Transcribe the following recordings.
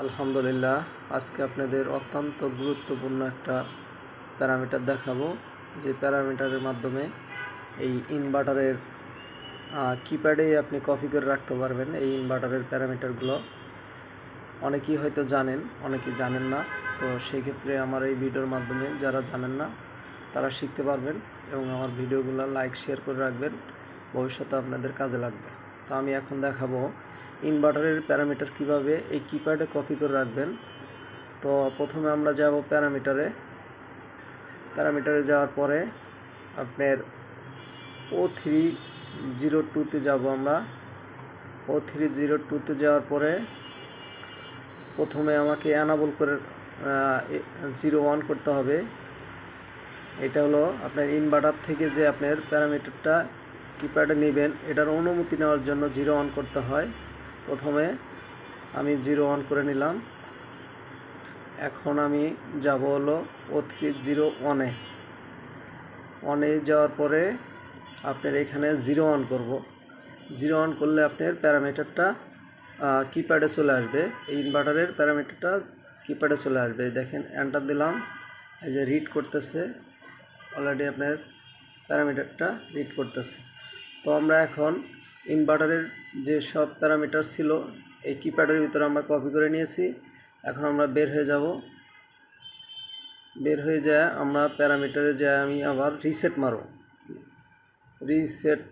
আলহামদুলিল্লাহ, আজকে আপনাদের অত্যন্ত গুরুত্বপূর্ণ একটা প্যারামিটার দেখাবো, যে প্যারামিটারের মাধ্যমে এই ইনভার্টারের কিপ্যাডেই আপনি কপি করে রাখতে পারবেন। এই ইনভার্টারের প্যারামিটারগুলো অনেকেই হয়তো জানেন, অনেকেই জানেন না। তো সেই ক্ষেত্রে আমার এই ভিডিওর মাধ্যমে যারা জানেন না তারা শিখতে পারবেন এবং আমার ভিডিওগুলো লাইক শেয়ার করে রাখবেন, ভবিষ্যতে আপনাদের কাজে লাগবে। তো আমি এখন দেখাবো ইনভার্টারের প্যারামিটার কিভাবে এই কিপ্যাডে কপি করে রাখবেন। তো প্রথমে আমরা যাব প্যারামিটারে যাওয়ার পরে আপনার O302-তে যাব। আমরা O302-তে যাওয়ার পরে প্রথমে আমাকে অ্যানাবল করে 01 করতে হবে। এটা হলো আপনার ইনভার্টার থেকে যে আপনার প্যারামিটারটা কিপ্যাডে নেবেন, এটার অনুমতি নেওয়ার জন্য 01 করতে হয়। প্রথমে আমি 01 করে নিলাম। এখন আমি যাব হলো O301-এ যাওয়ার পরে আপনার এখানে 01 করব। 01 করলে আপনার প্যারামিটারটা কিপ্যাডে চলে আসবে। এই ইনভার্টারের প্যারামিটারটা কিপ্যাডে চলে আসবে। দেখেন, এন্টার দিলাম, এই যে রিড করতেছে, অলরেডি আপনার প্যারামিটারটা রিড করতেছে। তো আমরা এখন ইনভার্টারের যে সব প্যারামিটার ছিল এই কিপ্যাডের ভিতরে আমরা কপি করে নিয়েছি। এখন আমরা বের হয়ে যাব। বের হয়ে যায় আমরা প্যারামিটারে যাই, আমি আবার রিসেট মারব। রিসেট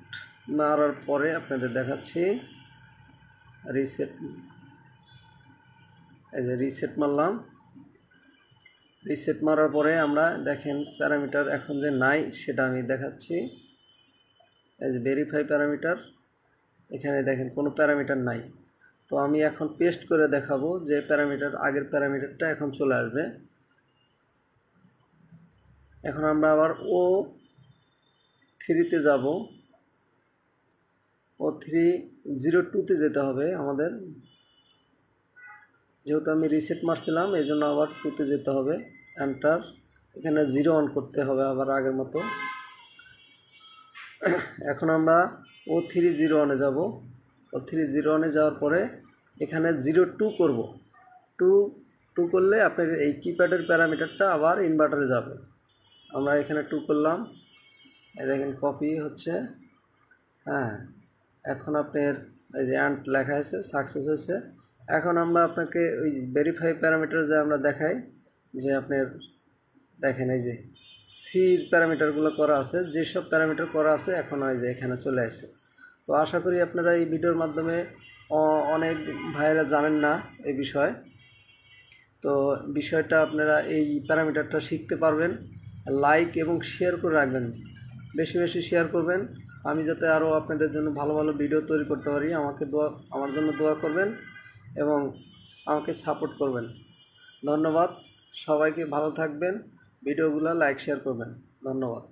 মারার পরে আপনাদের দেখাচ্ছি। এই যে রিসেট মারলাম। রিসেট মারার পরে আমরা দেখেন প্যারামিটার এখন যে নাই সেটা আমি দেখাচ্ছি। এই যে ভেরিফাই প্যারামিটার, এখানে দেখেন কোনো প্যারামিটার নাই। তো আমি এখন পেস্ট করে দেখাবো যে প্যারামিটার, আগের প্যারামিটারটা এখন চলে আসবে। এখন আমরা আবার O3-তে যাব। O302-তে যেতে হবে আমাদের, যেহেতু আমি রিসেট মারছিলাম এই জন্য আবার 2-তে যেতে হবে। এন্টার, এখানে 01 করতে হবে আবার আগের মতো। এখন আমরা O301-এ যাব। O301-এ যাওয়ার পরে এখানে 02 করব। 2 করলে আপনার এই কিপ্যাডের প্যারামিটারটা আবার ইনভার্টারে যাবে। আমরা এখানে 2 করলাম, এই দেখেন কপি হচ্ছে। হ্যাঁ, এখন আপনার এই যে অ্যান্ড লেখা আছে, সাকসেস হয়েছে। এখন আমরা আপনাকে ওই ভেরিফাই প্যারামিটার যে আমরা দেখাই, যে আপনার দেখেন এই যে সির প্যারামিটারগুলো করা আছে, যেসব প্যারামিটার করা আছে এখন ওই যে এখানে চলে আসে। তো আশা করি আপনারা এই ভিডিওর মাধ্যমে অনেক ভাইয়েরা জানেন না এই বিষয়, তো বিষয়টা আপনারা এই প্যারামিটারটা শিখতে পারবেন। লাইক এবং শেয়ার করে রাখবেন, বেশি বেশি শেয়ার করবেন, আমি যাতে আরও আপনাদের জন্য ভালো ভালো ভিডিও তৈরি করতে পারি। আমার জন্য দোয়া করবেন এবং আমাকে সাপোর্ট করবেন। ধন্যবাদ সবাইকে, ভালো থাকবেন, ভিডিওগুলো লাইক শেয়ার করবেন। ধন্যবাদ।